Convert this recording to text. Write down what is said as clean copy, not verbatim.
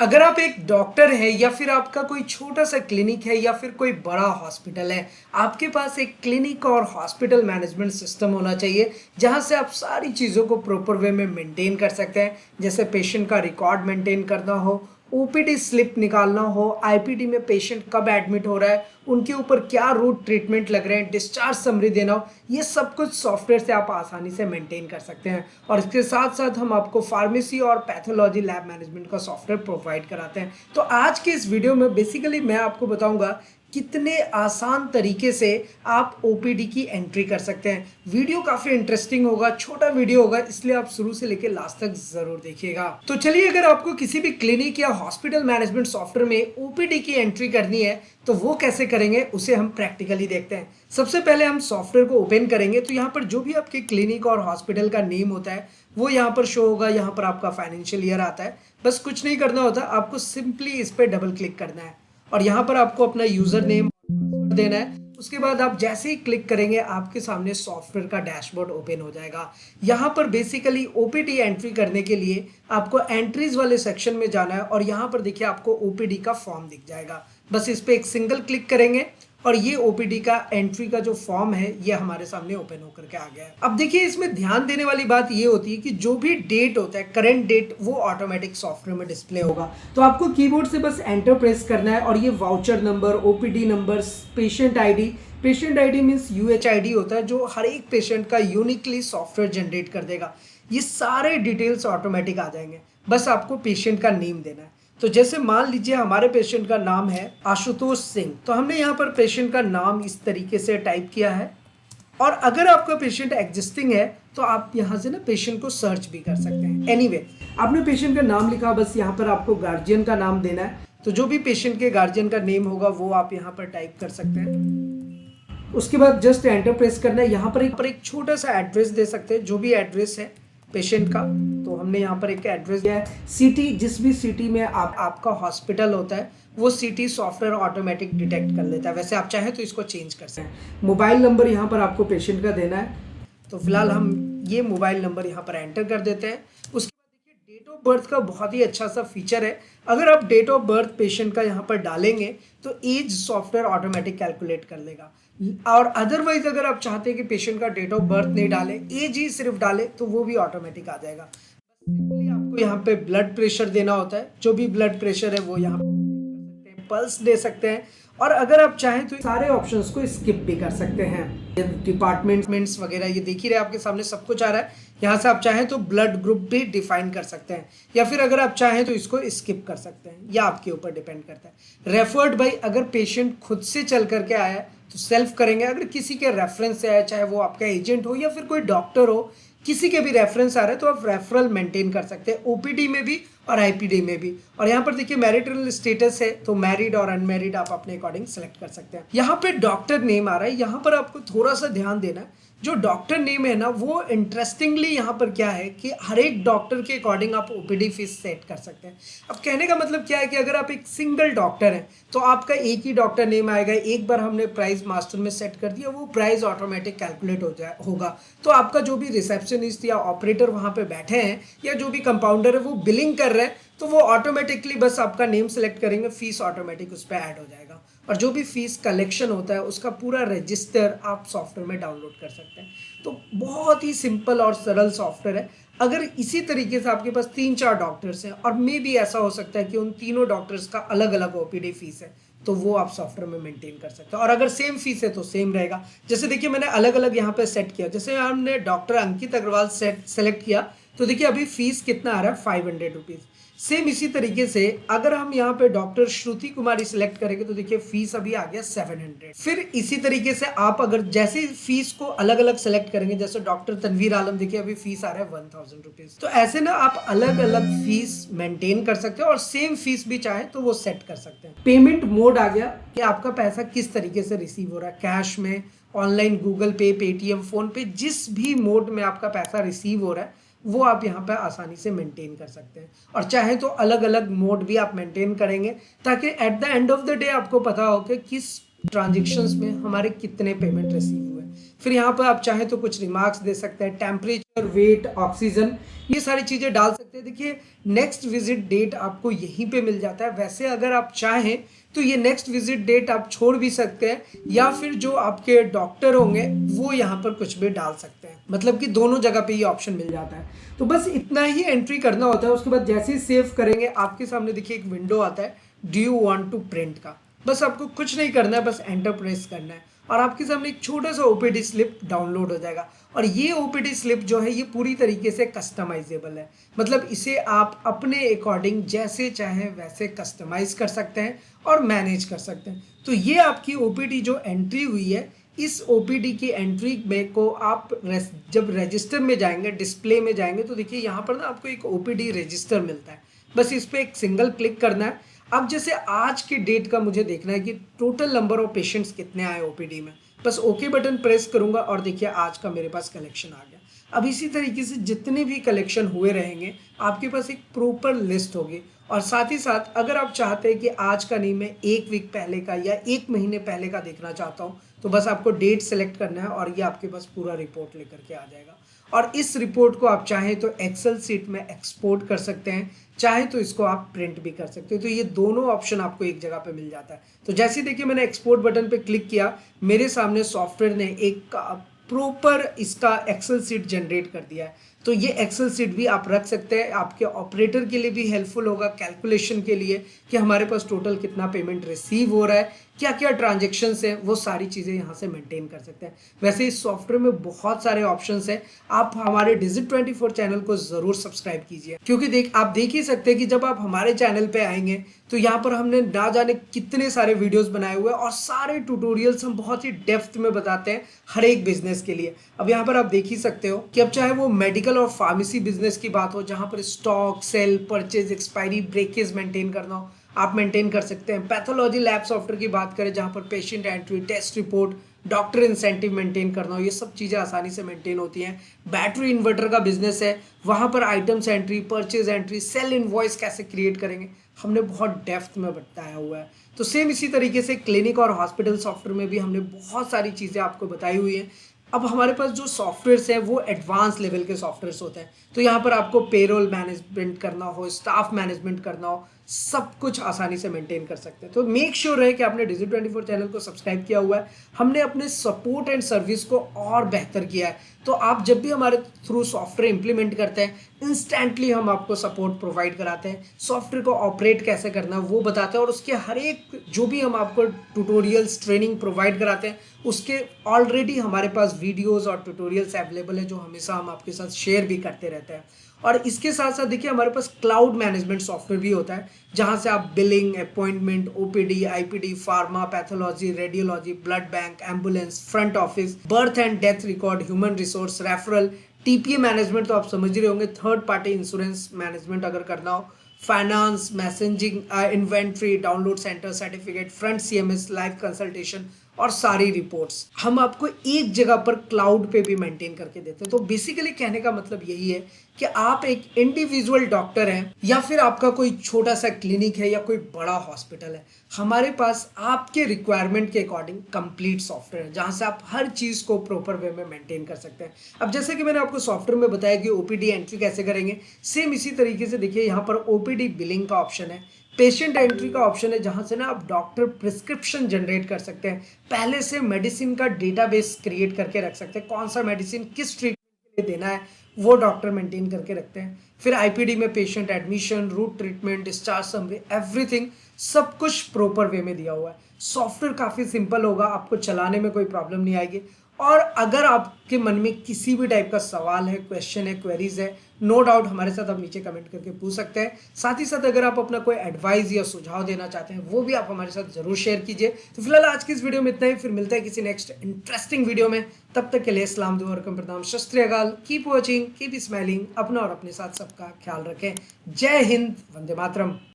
अगर आप एक डॉक्टर हैं या फिर आपका कोई छोटा सा क्लिनिक है या फिर कोई बड़ा हॉस्पिटल है, आपके पास एक क्लिनिक और हॉस्पिटल मैनेजमेंट सिस्टम होना चाहिए जहां से आप सारी चीज़ों को प्रॉपर वे में मेंटेन कर सकते हैं। जैसे पेशेंट का रिकॉर्ड मेंटेन करना हो, ओपीडी स्लिप निकालना हो, आईपीडी में पेशेंट कब एडमिट हो रहा है, उनके ऊपर क्या रूट ट्रीटमेंट लग रहे हैं, डिस्चार्ज समरी देना हो, ये सब कुछ सॉफ्टवेयर से आप आसानी से मेंटेन कर सकते हैं। और इसके साथ साथ हम आपको फार्मेसी और पैथोलॉजी लैब मैनेजमेंट का सॉफ्टवेयर प्रोवाइड कराते हैं। तो आज के इस वीडियो में बेसिकली मैं आपको बताऊंगा कितने आसान तरीके से आप ओपीडी की एंट्री कर सकते हैं। वीडियो काफी इंटरेस्टिंग होगा, छोटा वीडियो होगा, इसलिए आप शुरू से लेकर लास्ट तक जरूर देखिएगा। तो चलिए, अगर आपको किसी भी क्लिनिक या हॉस्पिटल मैनेजमेंट सॉफ्टवेयर में ओपीडी की एंट्री करनी है तो वो कैसे करेंगे उसे हम प्रैक्टिकली देखते हैं। सबसे पहले हम सॉफ्टवेयर को ओपन करेंगे तो यहाँ पर जो भी आपके क्लिनिक और हॉस्पिटल का नेम होता है वो यहाँ पर शो होगा। यहाँ पर आपका फाइनेंशियल ईयर आता है। बस कुछ नहीं करना होता, आपको सिंपली इस पर डबल क्लिक करना है और यहाँ पर आपको अपना यूजर नेम देना है। उसके बाद आप जैसे ही क्लिक करेंगे आपके सामने सॉफ्टवेयर का डैशबोर्ड ओपन हो जाएगा। यहाँ पर बेसिकली ओपीडी एंट्री करने के लिए आपको एंट्रीज वाले सेक्शन में जाना है और यहाँ पर देखिए आपको ओपीडी का फॉर्म दिख जाएगा। बस इस पर एक सिंगल क्लिक करेंगे और ये ओपीडी का एंट्री का जो फॉर्म है ये हमारे सामने ओपन होकर के आ गया है। अब देखिए, इसमें ध्यान देने वाली बात ये होती है कि जो भी डेट होता है, करंट डेट, वो ऑटोमेटिक सॉफ्टवेयर में डिस्प्ले होगा। तो आपको कीबोर्ड से बस एंटर प्रेस करना है और ये voucher number, OPD number, patient ID means UHID होता है जो हर एक पेशेंट का यूनिकली सॉफ्टवेयर जनरेट कर देगा। ये सारे डिटेल्स ऑटोमेटिक आ जाएंगे। बस आपको पेशेंट का नेम देना है। तो जैसे मान लीजिए हमारे पेशेंट का नाम है आशुतोष सिंह, तो हमने यहाँ पर पेशेंट का नाम इस तरीके से टाइप किया है। और अगर आपका पेशेंट एग्जिस्टिंग है तो आप यहाँ से ना पेशेंट को सर्च भी कर सकते हैं। एनीवे, आपने पेशेंट का नाम लिखा, बस यहाँ पर आपको गार्जियन का नाम देना है। तो जो भी पेशेंट के गार्जियन का नेम होगा वो आप यहाँ पर टाइप कर सकते हैं। उसके बाद जस्ट एंटर प्रेस करना है। यहाँ पर एक छोटा सा एड्रेस दे सकते हैं, जो भी एड्रेस है पेशेंट का। तो हमने यहाँ पर एक एड्रेस दिया है। सिटी, जिस भी सिटी में आपका हॉस्पिटल होता है वो सिटी सॉफ्टवेयर ऑटोमेटिक डिटेक्ट कर लेता है। वैसे आप चाहें तो इसको चेंज कर सकते हैं। मोबाइल नंबर यहाँ पर आपको पेशेंट का देना है। तो फिलहाल हम ये मोबाइल नंबर यहाँ पर एंटर कर देते हैं। उसके बाद देखिए, डेट ऑफ बर्थ का बहुत ही अच्छा सा फीचर है। अगर आप डेट ऑफ बर्थ पेशेंट का यहाँ पर डालेंगे तो एज सॉफ्टवेयर ऑटोमेटिक कैलकुलेट कर लेगा। और अदरवाइज अगर आप चाहते हैं कि पेशेंट का डेट ऑफ बर्थ नहीं डाले, एज ही सिर्फ डाले, तो वो भी ऑटोमेटिक आ जाएगा। सिंपली आपको यहाँ पे ब्लड प्रेशर देना होता है। जो भी ब्लड प्रेशर है वो यहाँ पे कर सकते हैं, पल्स दे सकते हैं। और अगर आप चाहें तो सारे ऑप्शंस को स्किप भी कर सकते हैं। डिपार्टमेंट्स वगैरह ये देख ही रहे, आपके सामने सब कुछ आ रहा है। यहाँ से आप चाहें तो ब्लड ग्रुप भी डिफाइन कर सकते हैं, या फिर अगर आप चाहें तो इसको स्किप कर सकते हैं, या आपके ऊपर डिपेंड करता है। रेफर्ड बाई, अगर पेशेंट खुद से चल करके आया है तो सेल्फ करेंगे। अगर किसी के रेफरेंस से आया, चाहे वो आपका एजेंट हो या फिर कोई डॉक्टर हो, किसी के भी रेफरेंस आ रहे हैं तो आप रेफरल मेंटेन कर सकते हैं, ओपीडी में भी और आईपीडी में भी। और यहाँ पर देखिए मैरिटल स्टेटस है, तो मैरिड और अनमैरिड आप अपने अकॉर्डिंग सेलेक्ट कर सकते हैं। यहाँ पे डॉक्टर नेम आ रहा है, यहाँ पर आपको थोड़ा सा ध्यान देना है। जो डॉक्टर नेम है ना, वो इंटरेस्टिंगली यहाँ पर क्या है कि हर एक डॉक्टर के अकॉर्डिंग आप ओपीडी फीस सेट कर सकते हैं। अब कहने का मतलब क्या है कि अगर आप एक सिंगल डॉक्टर हैं तो आपका एक ही डॉक्टर नेम आएगा। एक बार हमने प्राइस मास्टर में सेट कर दिया, वो प्राइस ऑटोमेटिक कैलकुलेट होगा। तो आपका जो भी रिसेप्शनिस्ट या ऑपरेटर वहाँ पे बैठे हैं या जो भी कंपाउंडर है वो बिलिंग कर रहे हैं, तो वो ऑटोमेटिकली बस आपका नेम सेलेक्ट करेंगे, फीस ऑटोमेटिक उस पर ऐड हो जाएगा। और जो भी फीस कलेक्शन होता है उसका पूरा रजिस्टर आप सॉफ्टवेयर में डाउनलोड कर सकते हैं। तो बहुत ही सिंपल और सरल सॉफ्टवेयर है। अगर इसी तरीके से आपके पास 3-4 डॉक्टर्स हैं और मे भी ऐसा हो सकता है कि उन तीनों डॉक्टर्स का अलग अलग ओपीडी फीस है, तो वो आप सॉफ्टवेयर में मेंटेन कर सकते हैं। और अगर सेम फीस है तो सेम रहेगा। जैसे देखिए मैंने अलग अलग यहाँ पे सेट किया। जैसे हमने डॉक्टर अंकित अग्रवाल सेलेक्ट किया तो देखिए अभी फीस कितना आ रहा है, 500 रुपीज़। सेम इसी तरीके से अगर हम यहाँ पे डॉक्टर श्रुति कुमारी सिलेक्ट करेंगे तो देखिए फीस अभी आ गया 700। फिर इसी तरीके से आप अगर जैसे फीस को अलग अलग सेलेक्ट करेंगे, जैसे डॉक्टर तनवीर आलम देखिए अभी फीस आ रहा है 1000 रुपीज। तो ऐसे ना आप अलग अलग फीस मेंटेन कर सकते हैं और सेम फीस भी चाहे तो वो सेट कर सकते हैं। पेमेंट मोड आ गया कि आपका पैसा किस तरीके से रिसीव हो रहा है, कैश में, ऑनलाइन, गूगल पे, पेटीएम, फोन पे, जिस भी मोड में आपका पैसा रिसीव हो रहा है वो आप यहाँ पे आसानी से मेंटेन कर सकते हैं। और चाहे तो अलग अलग मोड भी आप मेंटेन करेंगे ताकि at the end of the day आपको पता हो कि किस ट्रांजेक्शन्स में हमारे कितने पेमेंट रिसीव हुए। फिर यहाँ पर आप चाहें तो कुछ रिमार्क्स दे सकते हैं, टेम्परेचर, वेट, ऑक्सीजन, ये सारी चीज़ें डाल सकते हैं। देखिए नेक्स्ट विजिट डेट आपको यहीं पे मिल जाता है। वैसे अगर आप चाहें तो ये नेक्स्ट विजिट डेट आप छोड़ भी सकते हैं, या फिर जो आपके डॉक्टर होंगे वो यहाँ पर कुछ भी डाल सकते हैं, मतलब कि दोनों जगह पे ये ऑप्शन मिल जाता है। तो बस इतना ही एंट्री करना होता है। उसके बाद जैसे ही सेव करेंगे आपके सामने देखिए एक विंडो आता है, do you want to print का। बस आपको कुछ नहीं करना है, बस एंटर प्रेस करना है और आपके सामने एक छोटा सा ओपीडी स्लिप डाउनलोड हो जाएगा। और ये ओपीडी स्लिप जो है ये पूरी तरीके से कस्टमाइजेबल है, मतलब इसे आप अपने अकॉर्डिंग जैसे चाहें वैसे कस्टमाइज कर सकते हैं और मैनेज कर सकते हैं। तो ये आपकी ओपीडी जो एंट्री हुई है, इस ओपीडी की एंट्री में को आप जब रजिस्टर में जाएंगे, डिस्प्ले में जाएंगे, तो देखिए यहाँ पर ना आपको एक ओपीडी रजिस्टर मिलता है। बस इस पर एक सिंगल क्लिक करना है। अब जैसे आज की डेट का मुझे देखना है कि टोटल नंबर ऑफ पेशेंट्स कितने आए ओपीडी में, बस ओके बटन प्रेस करूंगा और देखिए आज का मेरे पास कलेक्शन आ गया। अब इसी तरीके से जितने भी कलेक्शन हुए रहेंगे आपके पास एक प्रॉपर लिस्ट होगी। और साथ ही साथ अगर आप चाहते हैं कि आज का नहीं, मैं एक वीक पहले का या एक महीने पहले का देखना चाहता हूँ, तो बस आपको डेट सेलेक्ट करना है और ये आपके पास पूरा रिपोर्ट लेकर के आ जाएगा। और इस रिपोर्ट को आप चाहें तो एक्सेल सीट में एक्सपोर्ट कर सकते हैं, चाहे तो इसको आप प्रिंट भी कर सकते हो। तो ये दोनों ऑप्शन आपको एक जगह पे मिल जाता है। तो जैसे देखिए मैंने एक्सपोर्ट बटन पे क्लिक किया, मेरे सामने सॉफ्टवेयर ने एक प्रॉपर इसका एक्सेल सीट जनरेट कर दिया है। तो ये एक्सेल सीट भी आप रख सकते हैं, आपके ऑपरेटर के लिए भी हेल्पफुल होगा कैलकुलेशन के लिए कि हमारे पास टोटल कितना पेमेंट रिसीव हो रहा है, क्या क्या ट्रांजेक्शन्स है, वो सारी चीज़ें यहाँ से मेंटेन कर सकते हैं। वैसे इस सॉफ्टवेयर में बहुत सारे ऑप्शंस हैं। आप हमारे Digit24 चैनल को ज़रूर सब्सक्राइब कीजिए, क्योंकि आप देख ही सकते हैं कि जब आप हमारे चैनल पे आएंगे तो यहाँ पर हमने ना जाने कितने सारे वीडियोस बनाए हुए हैं और सारे ट्यूटोरियल्स हम बहुत ही डेप्थ में बताते हैं हर एक बिजनेस के लिए। अब यहाँ पर आप देख ही सकते हो कि अब चाहे वो मेडिकल और फार्मेसी बिजनेस की बात हो, जहाँ पर stock, sale, purchase, expiry, breakage maintain करना हो, आप मेंटेन कर सकते हैं। पैथोलॉजी लैब सॉफ्टवेयर की बात करें, जहाँ पर patient entry, test report, doctor incentive maintain करना हो, ये सब चीज़ें आसानी से मेंटेन होती हैं। बैटरी इन्वर्टर का बिजनेस है, वहाँ पर items entry, purchase entry, sale invoice कैसे क्रिएट करेंगे, हमने बहुत डेप्थ में बताया हुआ है। तो सेम इसी तरीके से क्लिनिक और हॉस्पिटल सॉफ्टवेयर में भी हमने बहुत सारी चीज़ें आपको बताई हुई हैं। अब हमारे पास जो सॉफ्टवेयर्स हैं वो एडवांस लेवल के सॉफ्टवेयर्स होते हैं। तो यहाँ पर आपको पेरोल मैनेजमेंट करना हो, स्टाफ मैनेजमेंट करना हो, सब कुछ आसानी से मेंटेन कर सकते हैं। तो मेक श्योर है कि आपने Digit24 चैनल को सब्सक्राइब किया हुआ है। हमने अपने सपोर्ट एंड सर्विस को और बेहतर किया है। तो आप जब भी हमारे थ्रू सॉफ्टवेयर इंप्लीमेंट करते हैं, इंस्टेंटली हम आपको सपोर्ट प्रोवाइड कराते हैं, सॉफ्टवेयर को ऑपरेट कैसे करना है वो बताते हैं, और उसके हर एक जो भी हम आपको ट्यूटोरियल्स, ट्रेनिंग प्रोवाइड कराते हैं, उसके ऑलरेडी हमारे पास वीडियोस और ट्यूटोरियल्स अवेलेबल है, जो हमेशा हम आपके साथ शेयर भी करते रहते हैं। और इसके साथ साथ देखिए हमारे पास क्लाउड मैनेजमेंट सॉफ्टवेयर भी होता है, जहां से आप billing, appointment, OPD, IPD, pharma, pathology, radiology, blood bank, ambulance, front office, birth and death record, human resource, referral, TPA management तो आप समझ ही रहे होंगे, थर्ड पार्टी इंश्योरेंस मैनेजमेंट अगर करना हो, finance, messaging, inventory, download centre, certificate, front CMS, live consultation और सारी रिपोर्ट्स हम आपको एक जगह पर क्लाउड पे भी मेंटेन करके देते हैं। तो बेसिकली कहने का मतलब यही है कि आप एक इंडिविजुअल डॉक्टर हैं या फिर आपका कोई छोटा सा क्लिनिक है या कोई बड़ा हॉस्पिटल है, हमारे पास आपके रिक्वायरमेंट के अकॉर्डिंग कंप्लीट सॉफ्टवेयर है, जहां से आप हर चीज को प्रॉपर वे में मेंटेन कर सकते हैं। अब जैसे कि मैंने आपको सॉफ्टवेयर में बताया कि ओपीडी एंट्री कैसे करेंगे, सेम इसी तरीके से देखिए यहाँ पर ओपीडी बिलिंग का ऑप्शन है, पेशेंट एंट्री का ऑप्शन है, जहां से ना आप डॉक्टर प्रिस्क्रिप्शन जनरेट कर सकते हैं, पहले से मेडिसिन का डेटाबेस क्रिएट करके रख सकते हैं, कौन सा मेडिसिन किस ट्रीटमेंट के लिए देना है वो डॉक्टर मेंटेन करके रखते हैं। फिर आईपीडी में patient admission, root treatment, discharge summary, everything सब कुछ प्रॉपर वे में दिया हुआ है। सॉफ्टवेयर काफ़ी सिंपल होगा, आपको चलाने में कोई प्रॉब्लम नहीं आएगी। और अगर आपके मन में किसी भी टाइप का सवाल है, क्वेश्चन है, क्वेरीज है, नो डाउट हमारे साथ आप नीचे कमेंट करके पूछ सकते हैं। साथ ही साथ अगर आप अपना कोई एडवाइस या सुझाव देना चाहते हैं वो भी आप हमारे साथ जरूर शेयर कीजिए। तो फिलहाल आज की इस वीडियो में इतना ही, फिर मिलता है किसी नेक्स्ट इंटरेस्टिंग वीडियो में। तब तक के लिए सलाम, दुआ और प्रणाम, शस्त्र श्री अकाल, कीप वॉचिंग, कीप स्माइलिंग, अपना और अपने साथ सबका ख्याल रखें। जय हिंद, वंदे मातरम।